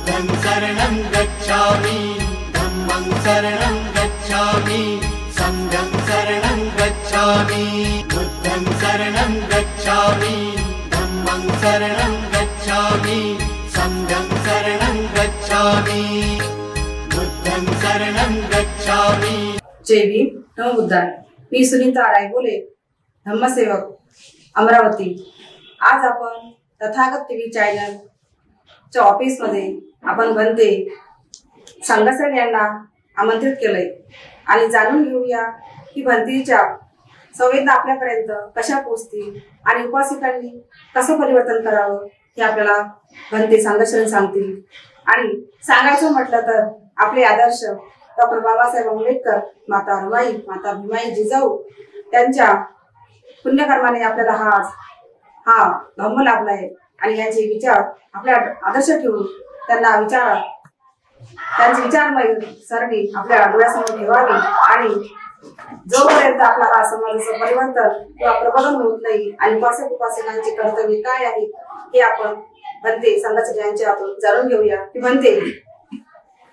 बुद्धं शरणं गच्छामि धम्मं शरणं गच्छामि संघं शरणं गच्छामि बुद्धं शरणं गच्छामि धम्मं शरणं गच्छामि संघं शरणं गच्छामि बुद्धं शरणं गच्छामि। जय भीम नमो बुद्धाय। मी सुनीता रायबोले, धम्मसेवक अमरावती। आज आपण तथागत टीव्ही चॅनल च्या ऑफिस मध्ये आपण बनते संघसर यांना आमंत्रित केलंय आणि जाणून घेऊया की भंतीच्या संवेदना आपल्यापर्यंत कशा पोहोचतील आणि उपासिकांनी कसं परिवर्तन करावं हे आपल्याला भंते संघसर सांगतील। आणि सांगायचं म्हटलं तर आपले आदर्श डॉक्टर बाबासाहेब आंबेडकर, माता रमाई, माता भीमाई जिजाऊ त्यांच्या पुण्यकर्माने आपल्याला हा धम्म लाभलाय आणि यांचे विचार आपल्या आदर्श ठेवून त्यांचे विचारमय सरणी आपल्या डोळ्यासमोर ठेवावी आणि जोपर्यंत आपला हा समाजाचं परिवर्तन किंवा प्रबोधन होत नाही आणि उपासक उपासिकांचे कर्तव्य काय आहे हे आपण भंते संघसर यांच्यातून जाणून घेऊया की भंते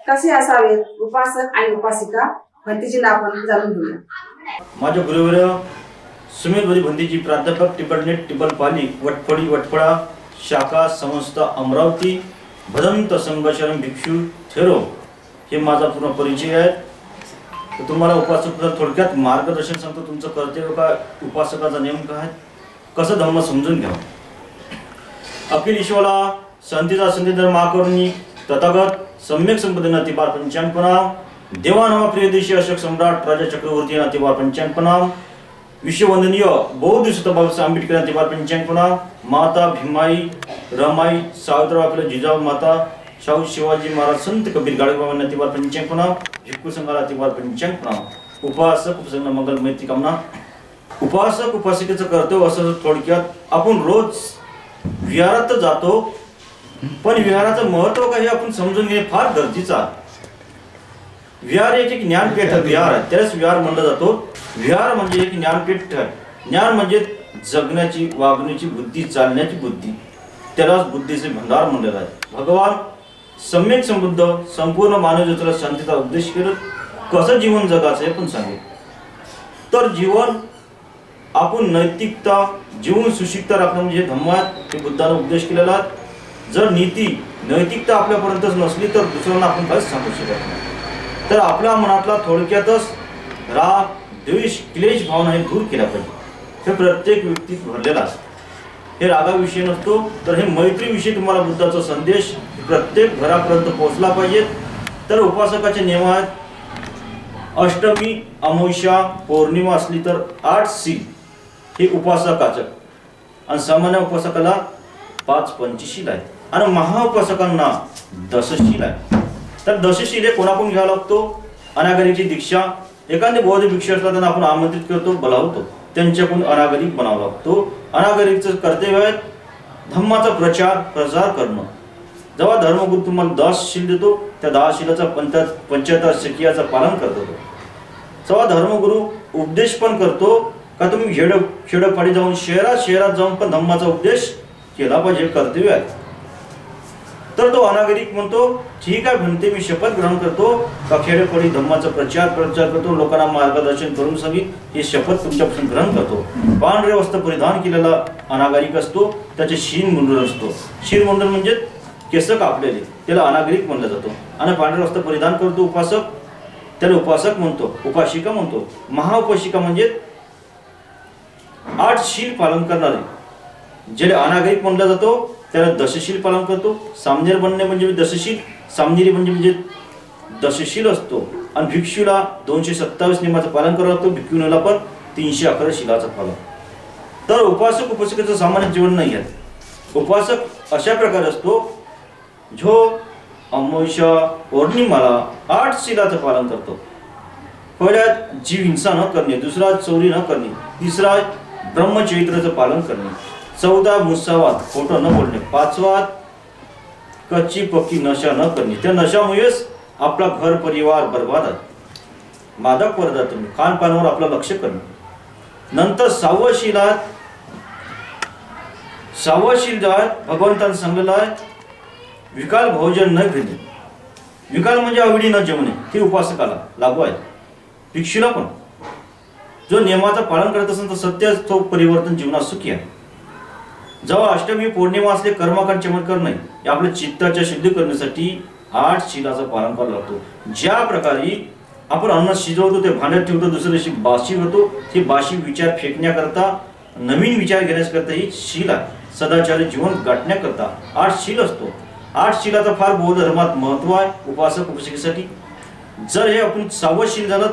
कसे असावेत उपासक आणि उपासिका। भंतेची नाव आपण जाणून घेऊया। माझ्या गुरुवर्य सुमेधवरी भंतेजी प्राध्यापक टिपलनेट टिपलपाली वटफळी वटफळा शाखा संस्था अमरावती भदंत संघशरण भिक्षू थेरो हे माझा पूर्ण परिचय आहे। तर तुम्हाला उपासकाचा थोडक्यात मार्गदर्शन सांगतो। तुमचं कर्तव्य काय, उपासकाचा नेम काय, कसं धम्म समजून घ्या। अखिल ईश्वरा संतीचा संधी धर्माकरणी तथागत सम्यक संपदेना तिबार पंचांपनाम देवानवा प्रियदेशी अशोक सम्राट राजा चक्रवर्ती तिबार पंचांपनाम विश्ववंदनीय बौद्ध सुतबाबा आंबेडकर तिबार पंचांपनाम माता भीमाई रमाई सावित्रीबाई आपल्या जिजाऊ माता शाहू शिवाजी महाराज संत कबीर गाडगेबाबांना तिबार पंचांपनाम भिक्खू संघाला तिबार पंचांपनाम उपासक उपसंघ मंगल मैत्री कामना। उपासक उपासिकेचं कर्तव्य असं थोडक्यात आपण रोज विहारात जातो पण विहाराचं महत्व काही आपण समजून घेणे फार गरजेचं आहे। विहार एक ज्ञानपीठ विहार आहे, त्यालाच विहार म्हणलं जातो। विहार म्हणजे एक ज्ञानपीठ आहे। ज्ञान म्हणजे जगण्याची वागण्याची बुद्धी चालण्याची बुद्धी, त्यालाच बुद्धीचे भंडार म्हणलेलं आहे। भगवान सम्यक संबुद्ध संपूर्ण मानवजातीला शांतीचा उद्देश केलं कसं जीवन जगायचं हे पण सांगेल। तर जीवन आपण नैतिकता जीवन सुशिक्षित राखणं म्हणजे धम्मात हे बुद्धाने उपदेश केलेला आहे। जर नीती नैतिकता आपल्यापर्यंतच नसली तर दुसऱ्यांना आपण काहीच सांगू शकत नाही। तर आपल्या मनातला थोडक्यातच राग द्वेष क्लेश भावना हे दूर केल्या पाहिजे। हे प्रत्येक व्यक्तीत भरलेला असतं। हे रागाविषयी नसतो तर हे मैत्रीविषयी तुम्हाला बुद्धाचा संदेश प्रत्येक घरापर्यंत पोहोचला पाहिजे। तर उपासकाचे नियम आहेत अष्टमी अमावस्या पौर्णिमा असली तर 8 सील हे उपासकाचं आणि सामान्य उपासकाला 5 पंचशील आहे आणि महाउपासकांना 10 शील आहे। तर 10 शील हे कोणाकडून घ्यावं लागतो? अनागरिकची दीक्षा एखादे बौद्ध भिक्षू असला त्यांना आपण आमंत्रित करतो बोलावतो त्यांच्याकडून अनागरिक बनावं लागतो। अनागरिकचं कर्तव्य आहे धम्माचा प्रचार करणं। जेव्हा धर्मगुरू तुम्हाला 10 शील देतो त्या 10 शीलाचा 75 शकियाचं पालन करतो। जेव्हा धर्मगुरू उपदेश पण करतो का तुम्ही खेडोपाडी जाऊन शहरात जाऊन पण धम्माचा उपदेश केला पाहिजे, कर्तव्य आहे। तर तो अनागरिक म्हणतो ठीक आहे भंते मी शपथ ग्रहण करतो का खेडोपाडी धम्माचा प्रचार करतो, लोकांना मार्गदर्शन करून सांगेन ही शपथ तुमच्यापासून ग्रहण करतो। पांढरे वस्त्र परिधान केलेला अनागरिक असतो, त्याचे शीनमुंडन असतो। शीनमुंडन म्हणजे केस कापलेले, त्याला अनागरिक म्हणलं जातो। आणि पांढरे वस्त्र परिधान करतो उपासक, त्याला उपासक म्हणतो, उपासिका म्हणतो। महाउपासिका म्हणजे 8 शील पालन करणारे, ज्याला अनागरिक म्हणलं जातो त्याला 10 शील पालन करतो। सामनेर बनणे म्हणजे 10 शील, सामनेरी म्हणजे 10 शील असतो। आणि भिक्षूला 227 नियमाचं पालन करावं लागतं, भिक्षुनीला पण 311 शीलाचं पालन। तर उपासक उपासिकेचं सामान्य जीवन नाही आहे। उपासक अशा प्रकारे असतो जो अमावस्या पौर्णिमाला 8 शीलाचं पालन करतो। पहिला जीव हिंसा न करणे, दुसरा चोरी न करणे, तिसरा ब्रह्मचर्याचं पालन करणे, 14 मुसावाद खोटं न बोलणे, 5वाद कच्ची पक्की नशा न करणे, त्या नशामुळेच आपला घर परिवार बर्बाद आहे। मादक पदार्थ खानपानावर आपलं लक्ष करणे। नंतर 6वं शील भगवंताने सांगितलं आहे विकाल भोजन न घेणे. विकाल म्हणजे आवडी न जेवणे हे उपासकाला लागू आहे. भिक्षूला पण जो नियमाचं पालन करत असेल तर सत्य तो परिवर्तन जीवनात सुखी आहे. जेव्हा अष्टमी पौर्णिमा असले कर्मकांड चमत्कार नाही. आपल्या चित्ताच्या शुद्धी करण्यासाठी 8 शिलाचं पालन करावं लागतो. ज्या प्रकारे आपण अन्न शिजवतो ते भांड्यात ठेवतो, दुसऱ्या दिवशी बाशी होतो, ही बाशी विचार फेकण्याकरता नवीन विचार घेण्याकरता ही शील आहे. सदाचारी जीवन गाठण्याकरता 8 शील असतो. 8 शिलाचा फार बौद्ध धर्मात महत्व आहे उपासक उपासिकेसाठी. जर हे आपण 6वं शील झालं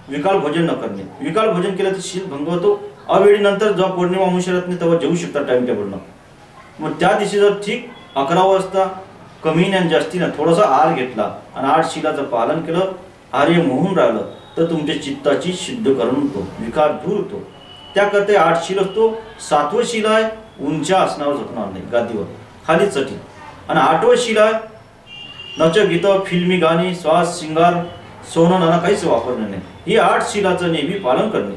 विकाल भोजन न करणे. विकाल भोजन केलं तर शील भंग होतो. अवेळीनंतर जेव्हा पौर्णिमा अमावस्या नाही तेव्हा जेवू शकतात टाइम टेबलनं. मग त्या दिवशी जर ठीक 11 वाजता कमी आणि जास्तीनं थोडासा आहार घेतला आणि 8 शिलाचं पालन केलं, आर्य मोहून राहिलं तर तुमच्या चित्ताची शुद्धीकरण होतो, विकार दूर होतो. त्याकरता 8 शील असतो. 7वं शील आहे उंच्या आसनावर झोपणार नाही, गादीवर खाली चटी. आणि 8वं शील आहे नच गीतं, फिल्मी गाणी, श्वास, शिंगार, सोनं नाना काहीच वापरणे नाही. ही 8 शिलाचं नेहमी पालन करणे.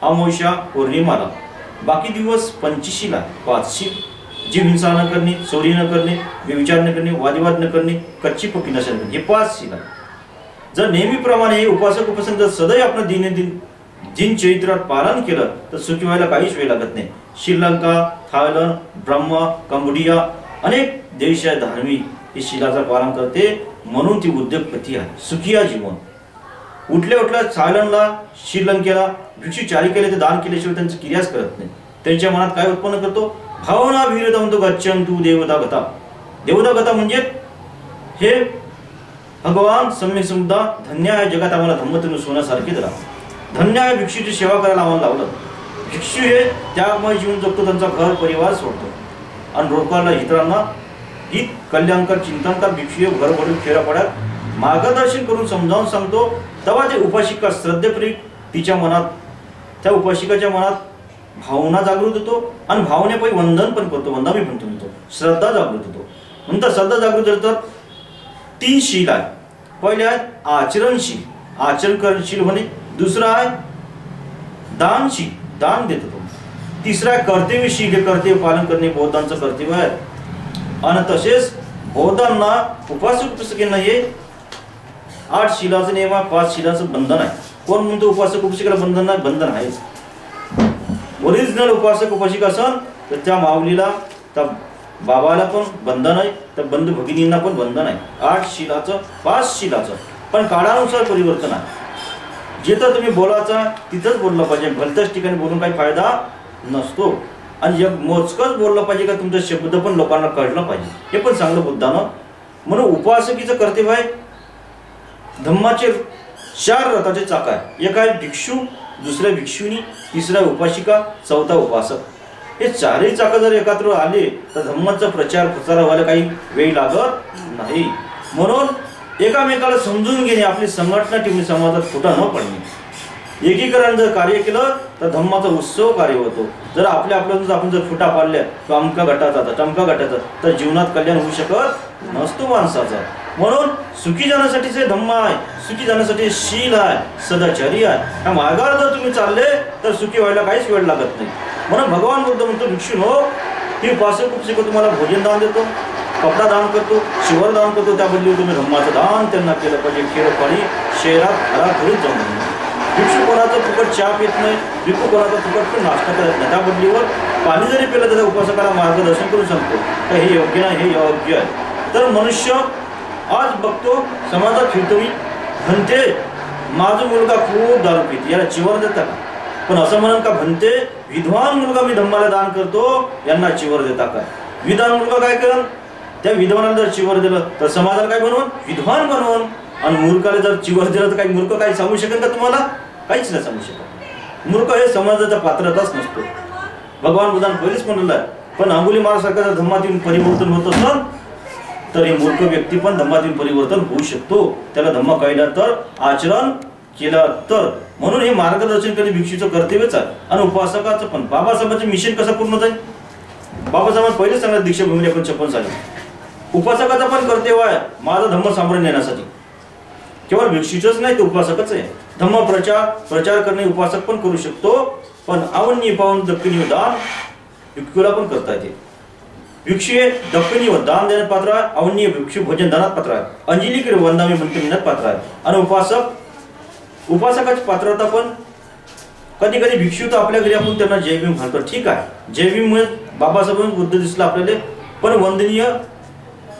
अमावस्या पौर्णिमाला बाकी दिवस 25 शील आहे. 5 शील जीव हिंसा न करणे, चोरी न करणे, व्यभिचार न करणे, वादविवाद न करणे, कच्ची पक्की नशा करणे, हे 5 शील आहे. जर नेहमीप्रमाणे हे उपासक उपासक जर सदैव आपण दिनचरित्रात पालन केलं तर सुखी व्हायला काहीच वेळ लागत नाही. श्रीलंका, थायलंड, ब्रह्मा, कंबोडिया अनेक देश आहे धार्मिक हे शिलाचं पालन करते, म्हणून ती उद्योगपती आहे. सुखी आहे जीवन. उठल्या थायलंडला, श्रीलंकेला भिक्षू चारी केले ते दान केल्याशिवाय त्यांचं क्रियाच करत नाही. त्यांच्या मनात काय उत्पन्न करतो? भावना भीरदंतो गच्छन्तु देवता गता. देवता गता म्हणजे हे भगवान सम्यक समुद्धा धन्य आहे. जगात आम्हाला धम्मतनु सोन्यासारखे दिला. धन्य आहे भिक्षूची सेवा करायला आम्हाला लावलं. भिक्षू हे त्यागमय जीवन जगतो, त्यांचा घर परिवार सोडतो आणि लोकांना इतरांना हित कल्याणकर चिंतनकार भिक्षू घर भरून खेळापड्यात मार्गदर्शन करून समजावून सांगतो. तेव्हा ते उपासिका श्रद्धेप्रिय तिच्या मनात, त्या उपासिकाच्या मनात भावना जागृत होतो आणि भावनेपैकी वंदन पण करतो. वंदामी म्हणतो, श्रद्धा जागृत होतो. नंतर श्रद्धा जागृत होतं 3 शील आहे. पहिले आहे आचरणशील, आचरण करशील म्हणे. दुसरा आहे दानशील, दान देतो तो. तिसरा आहे कर्तव्यशील, हे कर्तव्य पालन करणे बौद्धांचं कर्तव्य आहे. आणि तसेच बौद्धांना उपासक उपासकांना हे 8 शिलाचं नियम आहे, 5 शिलाचं बंधन आहे. कोण म्हणतो उपासक उपासिकेला बंधन नाही? बंधन आहेच. ओरिजिनल उपासक उपासिका असन तर त्या माऊलीला, त्या बाबाला पण बंधन आहे, तर बंधू भगिनींना पण बंधन आहे. 8 शिलाचं 5 शिलाचं पण काळानुसार परिवर्तन आहे. जिथं तुम्ही बोलायचा तिथंच बोललं पाहिजे. भलत्याच ठिकाणी बोलून काही फायदा नसतो. आणि जग मोजकंच बोललं पाहिजे का तुमचा शब्द पण लोकांना कळलं पाहिजे, हे पण सांगलं बुद्धानं. म्हणून उपासकीचं कर्तव्य आहे. धम्माचे 4 रथाचे चाक आहे. एक आहे भिक्षू, दुसऱ्या भिक्षुनी, तिसरा उपासिका, चौथा उपासक. हे 4ही चाकं जर एकत्र आले तर धम्माचा प्रचार प्रसार व्हायला काही वेळ लागत नाही. म्हणून एकामेकाला समजून घेणे, आपली संघटना ठेवणे, समाजात फुटा न पडणे, एकीकरण जर कार्य केलं तर धम्माचा उत्सव कार्य होतो. जर आपल्या आपण जर फुटा पाडल्या किंवा अमका गटाचा टमका गटाचा तर जीवनात कल्याण होऊ शकत नसतो माणसाचा. म्हणून सुखी जाण्यासाठीचे धम्म आहे, सुखी जाण्यासाठी शील आहे, सदाचारी आहे. या मार्गावर जर तुम्ही चालले तर सुखी व्हायला काहीच वेळ लागत नाही. म्हणून भगवान बुद्ध म्हणतो भिक्षू हो, ही उपासक उपसिक तुम्हाला भोजन दान देतो, कपडा दान करतो, शिवर दान करतो, त्या बदली तुम्ही धम्माचं दान त्यांना केलं पाहिजे. खेळपाणी शहरात घराघरीच जाऊन भिक्षू कोणाचं फुकट चहा पित नाही, भिक्षू कोणाचा फुकट पण नाश्ता करत नाही. त्या बदलीवर पाणी जरी पिलं तर उपासकाला मार्गदर्शन करून सांगतो तर हे योग्य नाही, हे योग्य आहे. तर मनुष्य आज बघतो समाजात फिरतो मी म्हणते माझा मुलगा खूप दारू पिते, याला चिवर देता का? पण असं म्हणून का म्हणते विद्वान मुलगा मी धम्माला दान करतो, यांना चिवर देता का? विद्वान मुलगा काय करेल? त्या विद्वानाला जर चिवर दिलं तर समाजाला काय बनवून? विद्वान बनवून. आणि मूर्खाला जर चिवर दिलं तर काही मूर्ख काही सांगू शकेल का तुम्हाला? काहीच नाही सांगू शकत. मूर्ख हे समाजाचा पात्रताच नसतो. भगवान बुद्धांनी पहिलेच म्हणलेलं आहे. पण अंगुली महाराजसारखा जर धम्मातून परिवर्तन होत असेल तर हे मूर्ख व्यक्ती पण धम्मातून परिवर्तन होऊ शकतो. त्याला धम्मा कळला तर, आचरण केलं तर. म्हणून हे मार्गदर्शन करणे भिक्षूचं कर्तव्यच आहे. आणि उपासकाचं पण. बाबासाहेबांचं मिशन कसं पूर्ण जाईल? बाबासाहेबांनी पहिले सांगितलं दीक्षाभूमीला 56 साली. उपासकाचं पण कर्तव्य आहे माझा धम्म सांभाळून नेण्यासाठी. केवळ भिक्षूचंच नाही, ते उपासकच आहे. धम्म प्रचार करणे उपासक पण करू शकतो. पण आवन्नी पावन दक्षिणी दान भिक्षूला पण करता येते. भिक्षु हे दक्षिणी व दान देण्यात पात्र आहे, अवनीय भिक्षु भोजन दानात पात्र आहे, अंजली किंवा वंदामी म्हणते म्हणण्यात पात्र आहे. आणि उपासकाची पात्रता पण कधी कधी भिक्षु तर आपल्या घरी आपण त्यांना जय भीम म्हणतो, ठीक आहे, जय भीम मुळे बाबासाहेब बुद्ध दिसला आपल्याला, पण वंदनीय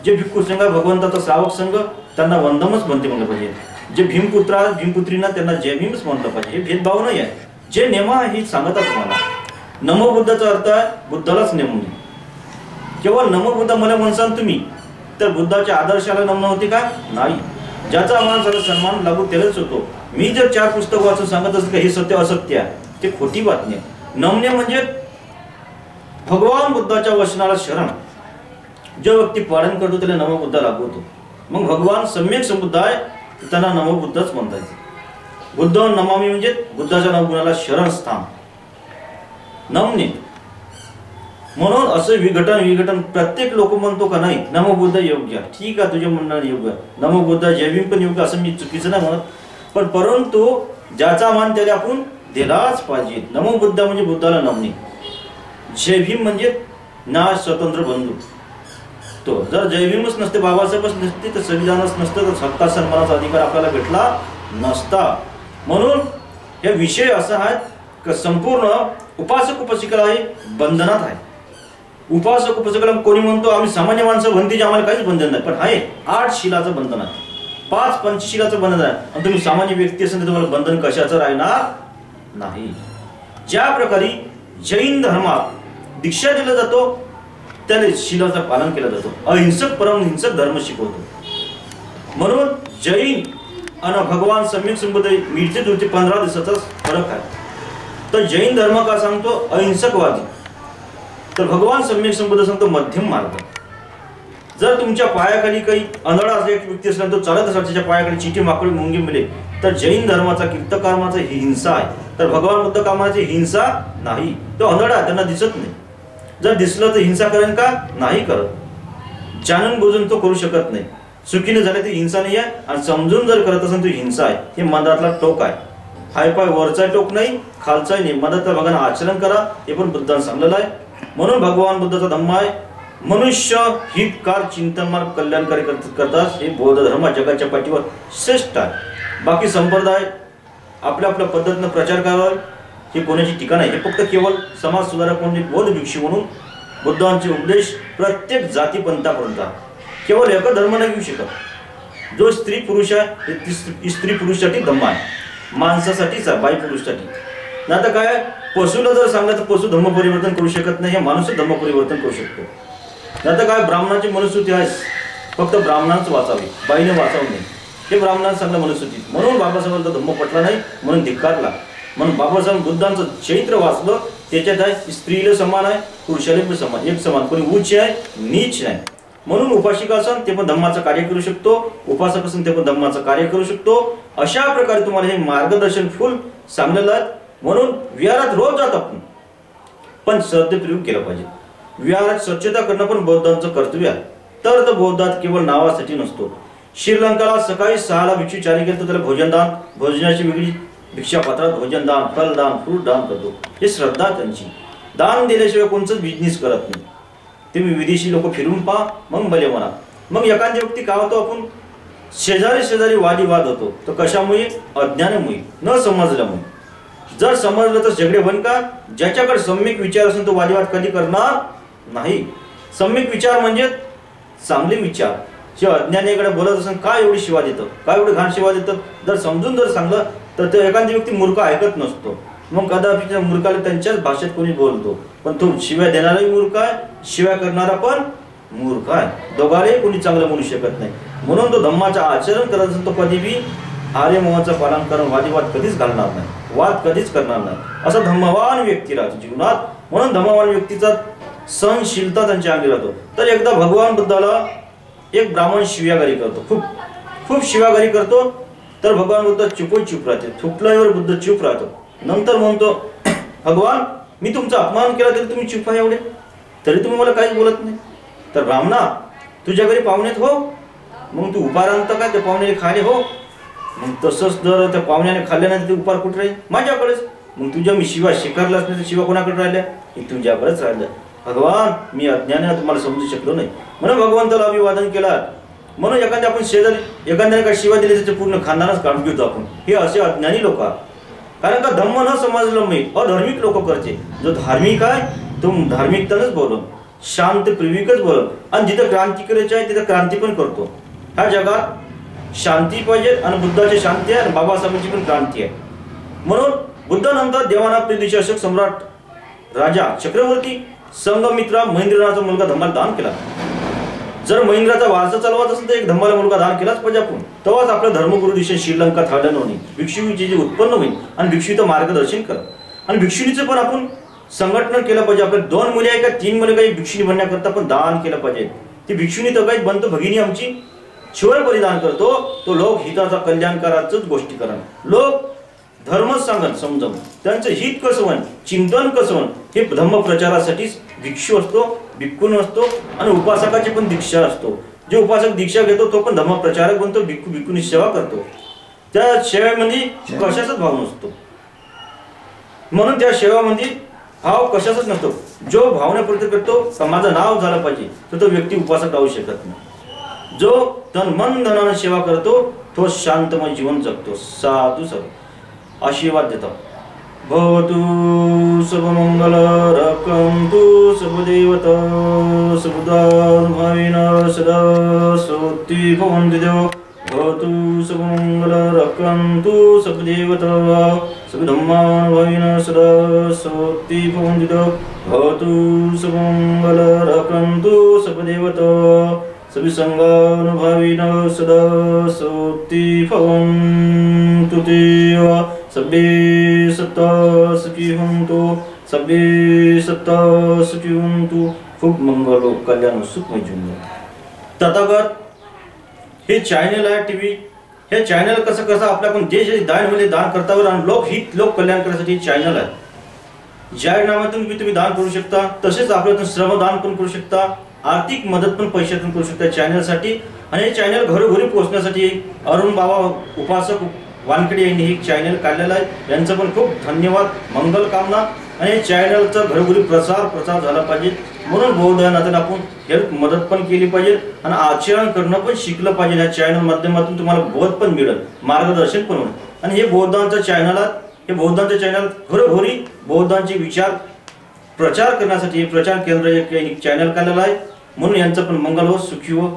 जे भिक्खू संघ भगवंताचा श्रावक संघ त्यांना वंदमच म्हणते म्हणलं पाहिजे. जे भीमपुत्र भीमपुत्रींना त्यांना जय भीमच म्हणलं पाहिजे. हे भेदभाव नाही आहे, जे नेम आहे हे सांगतात तुम्हाला. नमो बुद्धाचा अर्थ आहे बुद्धालाच नेमणे. केवळ नमो बुद्ध मला म्हणसान तुम्ही तर बुद्धाच्या आदर्शाला नमन होते का? नाही. ज्याचा माणसाला सन्मान लागू त्यालाच होतो. मी जर 4 पुस्तक वाचून सांगत असत हे सत्य असत्य आहे, ते खोटी बातमी आहे. नमणे म्हणजे भगवान बुद्धाच्या वचनाला शरण जो व्यक्ती पालन करतो त्याला नमो बुद्ध लागू होतो. मग भगवान सम्यक संबुद्ध आहे त्यांना नमो बुद्धच म्हणतात. बुद्ध नमामी म्हणजे बुद्धाच्या नवगुणाला शरण स्थान नमणे. म्हणून असं विघटन प्रत्येक लोक म्हणतो का नाही नमो बुद्ध योग्य, ठीक आहे, तुझे म्हणणं योग्य, नमो बुद्ध जय भीम पण योग्य, असं मी चुकीचं नाही म्हणत, पण परंतु ज्याचा मान त्याला आपण दिलाच पाहिजे. नमो बुद्ध म्हणजे बुद्धाला नमणे, जय भीम म्हणजे ना स्वतंत्र बंधू. तो जर जय भीमच नसते, बाबासाहेबच नसते, तर संविधानच नसतं, तर हक्का सन्मानाचा अधिकार आपल्याला भेटला नसता. म्हणून हे विषय असा आहे की संपूर्ण उपासक उपासिकाला हे बंधनात आहे. उपासक उपासकाला कोणी म्हणतो आम्ही सामान्य माणसं भंतीचे आम्हाला काहीच बंधन नाही, पण आहे 8 शिलाचं बंधन आहे, 5 पंचशिलाचं बंधन आहे. आणि तुम्ही सामान्य व्यक्ती असेल तर तुम्हाला बंधन कशाचं राहणार नाही. ज्या प्रकारे जैन धर्मात दीक्षा दिला जातो त्याने शिलाचं पालन केलं जातो. अहिंसक परमहिंसक धर्म शिकवतो. म्हणून जैन आणि भगवान सम्यक संबुद्ध मिळते जुळते 15 दिवसाचा फरक आहे. तर जैन धर्म का सांगतो अहिंसकवादी, तर भगवान सम्यक संबुद्ध सांगतो मध्यम मार्ग. जर तुमच्या पायाखाली काही अनडा असा एक व्यक्ती असला तो चालत असेल त्याच्या पायाखाली चिठी माकडी मुंगी मिळेल, तर जैन धर्माचा कीर्तकर्माचा ही हिंसा आहे. तर भगवान बुद्ध कामाची हिंसा नाही, तो अनडा त्यांना दिसत नाही. जर दिसलं तर हिंसा करेन का? नाही करत. जाणून बुजून तो करू शकत नाही. चुकीने झाले ती हिंसा नाही आहे, आणि समजून जर करत असेल तो हिंसा आहे. हे मनातला टोक आहे. हाय पाय वरचा टोक नाही, खालचा नाही. मनातल्या भागाने आचरण करा, हे पण बुद्धाने सांगलेलं आहे. म्हणून भगवान बुद्धाचा धम्म आहे मनुष्य हितकार चिंतनमान कल्याणकारी करतात. हे बौद्ध धर्म जगाच्या पाठीवर श्रेष्ठ आहे. बाकी संप्रदाय आपल्या आपल्या पद्धतीने प्रचार करावा, हे कोणाची टीका नाही. हे फक्त केवळ समाज सुधारक म्हणून बौद्ध भिक्षू म्हणून बुद्धांचे उपदेश प्रत्येक जाती पंथापर्यंत केवळ एक धर्म नाही घेऊ शकत. जो स्त्री पुरुष आहे ते स्त्री पुरुषसाठी धम्म आहे, माणसासाठीच आहे, बाई पुरुषसाठी नाही. तर काय पशुला जर सांगलं तर पशु धम्म परिवर्तन करू शकत नाही, हे माणूस धम्म परिवर्तन करू शकतो. नाही तर काय ब्राह्मणाची मनुस्मृती आहे, फक्त ब्राह्मणांच वाचावी, बाईने वाचावं नाही, हे ब्राह्मणांना सांगलं मनुस्मृती. म्हणून बाबासाहेबांचा धम्म पटला नाही, म्हणून धिक्कारला. म्हणून बाबासाहेब बुद्धांचं चैत्र वाचलं, त्याच्यात आहे स्त्रीला समान आहे, पुरुषाला पण समान, एक समान, कोणी उच्च आहे नीच नाही. म्हणून उपासिक असन ते पण धम्माचं कार्य करू शकतो, उपासक असन ते पण धम्माचं कार्य करू शकतो. अशा प्रकारे तुम्हाला हे मार्गदर्शन फुल सांगलेलं आहे. म्हणून विहारात रोज जात आपण, पण श्रद्धेपूर्वक केलं पाहिजे. विहारात स्वच्छता करणं पण बौद्धांचं कर्तव्य आहे. तर बौद्धात केवळ नावासाठी नसतो. श्रीलंकाला सकाळी 6ला भिक्षू चाली गेले तर त्याला भोजनदान, भोजनाची वेगळी भिक्षा पात्रात भोजनदान, फलदान, फ्रूट दान करतो. हे श्रद्धा त्यांची. दान दिल्याशिवाय कोणतंच बिझनेस करत नाही. तुम्ही विदेशी लोक फिरून पहा, मग भले म्हणा. मग एखादी व्यक्ती काय होतो, आपण शेजारी वादविवाद होतो. तर कशामुळे? अज्ञानामुळे, न समजल्यामुळे. जर समजलं तर झगडे बन का? ज्याच्याकडे सम्यक विचार असेल तो वादविवाद कधी करणार नाही. सम्यक विचार म्हणजे चांगले विचार. जे अज्ञानीकडे बोलत असेल काय एवढी शिवा देतं, काय एवढी घाण शिवा देतं, जर समजून जर सांगलं तर ते एखादी व्यक्ती मूर्ख ऐकत नसतो. मग कदाचित त्या मूर्खाला त्यांच्याच भाषेत कोणी बोलतो, पण तो शिव्या देणाराही मूर्ख आहे, शिव्या करणारा पण मूर्ख आहे. दोघांनाही कोणी चांगलं म्हणू शकत नाही. म्हणून तो धम्माचं आचरण करत असेल तो कधी बी आर्यमोहाचं पालन करून वादविवाद कधीच घालणार नाही, वाद कधीच करणार नाही. असा धम्मवान व्यक्ती राहतो जीवनात. म्हणून धम्मवान व्यक्तीचा सहनशीलता त्यांच्या अंगी राहतो. तर एकदा भगवान बुद्धाला एक ब्राह्मण शिव्यागारी करतो, खूप शिव्यागारी करतो. तर भगवान बुद्ध चुप राहते. थुकल्यावर बुद्ध चुप राहतो. नंतर म्हणतो भगवान मी तुमचा अपमान केला तरी तुम्ही चुप आहे एवढे, तरी तुम्ही मला काहीच बोलत नाही. तर ब्राह्मणा तुझ्या घरी पाहुण्यात हो, मग तू उपार आणता का त्या पाहुण्याने खाले हो. मग तसंच जर त्या पाहुण्याने खाल्ले नाही तर उपार कुठे राहील? माझ्याकडेच. मग तुझ्या मी शिवा स्वीकारलाच नाही तर शिवा कोणाकडे राहिल्या? तुझ्याकडेच राहिल्या. भगवान मी अज्ञानाने तुम्हाला समजू शकलो नाही म्हणून भगवंताला अभिवादन केला. म्हणून एखाद्या आपण शेजारी एखाद्याने काय शिवा दिली त्याचे पूर्ण खानदानच काढून घेतो आपण. हे असे अज्ञानी लोक आहेत. कारण का धम्म न समजलं मी अधार्मिक लोक करते. जो धार्मिक आहे तो धार्मिकतानच बोलून शांत प्रेमिकच बोलून आणि जिथं क्रांती करायची आहे तिथं क्रांती पण करतो. ह्या जगात शांती पाहिजे आणि बुद्धाची शांती आहे आणि बाबासाहेबांची पण क्रांती आहे. म्हणून बुद्धानंतर देवाना प्रिय अशोक सम्राट राजा चक्रवर्ती संघमित्रा महेंद्रनाथचा मुलगा धम्माला दान केला. जर महेंद्राचा वारसा चालवत असेल तर एक धम्माला मुलगा दान केलाच पाहिजे आपण. तेव्हाच आपलं धर्मगुरु दिशेने श्रीलंका थाळण होणे भिक्षुकीचे जे उत्पन्न होईल आणि भिक्षुचं मार्गदर्शन कर आणि भिक्षुणीचं पण आपण संघटन केलं पाहिजे. आपले 2 मुले आहे का 3 मुले काही भिक्षुणी बनण्याकरता आपण दान केलं पाहिजे. ती भिक्षुणी तर काही बनतो भगिनी आमची शिवाय बलिदान करतो तो लोक हिताचा कल्याणकाराचंच गोष्टी करा. लोक धर्मच सांगन समजून त्यांचं हित कसं होईल चिंतन कसं होईल हे धम्म प्रचारासाठीच भिक्षू असतो भिक्खून असतो आणि उपासकाची पण दीक्षा असतो. जो उपासक दीक्षा घेतो तो पण धम्म प्रचारक बनतो. भिक्खू भिक्खूनी सेवा करतो. त्या सेवेमध्ये कशाचाच भाव नसतो. म्हणून त्या सेवामध्ये भाव कशाचाच नसतो. जो भावना प्रत्येक करतो का माझं नाव झालं पाहिजे तर तो व्यक्ती उपासक राहू शकत नाही. जो तन मन धनाने सेवा करतो तो शांतमय जीवन जगतो. साधू सब आशीर्वाद देतो. भवतु सर्वमंगल रक्षन्तु सर्वदेवता सर्वदानुभावेन सदा सोत्ति भवन्तु देव. भवतु सर्वमंगल रक्षन्तु सर्वदेवता सर्वधर्मानुभावेन सदा सोत्ति भवन्तु देव. भवतु सर्वमंगल रक्षन्तु सर्वदेवता सर्वसंगानुभावेन सदा सोत्ति भवन्तु देव. सभ्ये सत्ता सुखी हंतु सभ्ये सत्ता सुखी हंतु. खूप मंगल कल्याण सुखमय जीवन. तथागत हे चॅनल आहे टीव्ही. हे चॅनल कसं आपल्याकडून जे जे दान होईल दान करतावर आणि लोक हित लोक कल्याण करण्यासाठी चॅनल आहे. जाहीरनाम्यातून तुम्ही दान करू शकता. तसेच आपल्यातून श्रमदान पण करू शकता. आर्थिक मदत पण पैशातून करू शकता चॅनलसाठी. आणि हे चॅनल घरोघरी पोहोचण्यासाठी अरुण बाबा उपासक वानखेडे यांनी हे चॅनल काढलेलं आहे. यांचं पण खूप धन्यवाद मंगल कामना. आणि हे चॅनलचा घरोघरी प्रसार झाला पाहिजे. म्हणून बौद्धांना आपण हेल्प मदत पण केली पाहिजे आणि आचरण करणं पण शिकलं पाहिजे. या चॅनल माध्यमातून तुम्हाला बोध पण मिळेल मार्गदर्शन पण होईल. आणि हे बौद्धांचं चॅनल घरोघरी बौद्धांचे विचार प्रचार करण्यासाठी हे प्रचार केंद्र एक चॅनल काढलेलं आहे. म्हणून यांचं पण मंगल हो सुखी हो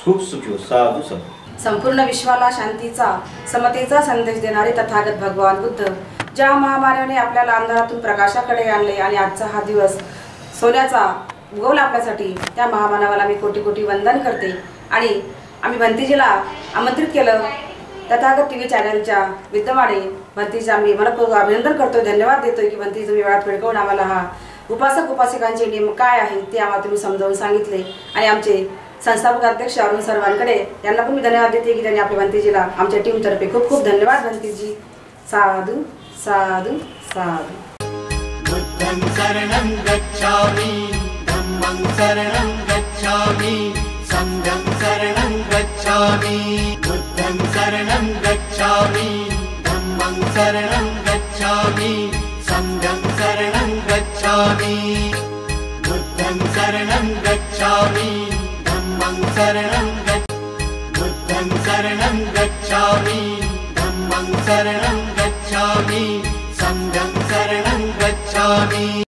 खूप सुखी हो. साधू साधू. संपूर्ण विश्वाला शांतीचा समतेचा संदेश देणारे तथागत भगवान बुद्ध ज्या महामानवाने आपल्याला अंधारातून प्रकाशाकडे आणले आणि आजचा हा दिवस सोन्याचा उगवला आपल्यासाठी त्या महामानवाला मी कोटी कोटी वंदन करते. आणि आम्ही भंतीजीला आमंत्रित केलं तथागत टीव्ही चॅनलच्या विद्यमाने भंतीजीचं आम्ही मनपूर्वक अभिनंदन करतोय. धन्यवाद देतोय की भंती तुम्ही वेळात वेळ करून आम्हाला हा उपासक उपासिकांचे नियम काय आहे ते आम्हाला तुम्ही समजावून सांगितले. आणि आमचे संस्थापक अध्यक्ष अरुण सर वानखेडे यांना पण मी धन्यवाद देते की त्यांनी आपल्या भंतीजीला आमच्या टीमतर्फे खूप खूप धन्यवाद भंतीजी. साधू साधू साधू. बुद्धं शरणं गच्छामि धम्मं शरणं गच्छामि संघं शरणं गच्छामि. बुद्धं शरणं गच्छामि धम्मं शरणं गच्छामि संघं शरणं गच्छामि. बुद्धं शरणं गच्छामि बुद्धं शरणं गच्छामि धम्मं शरणं गच्छामि संघं शरणं गच्छामि.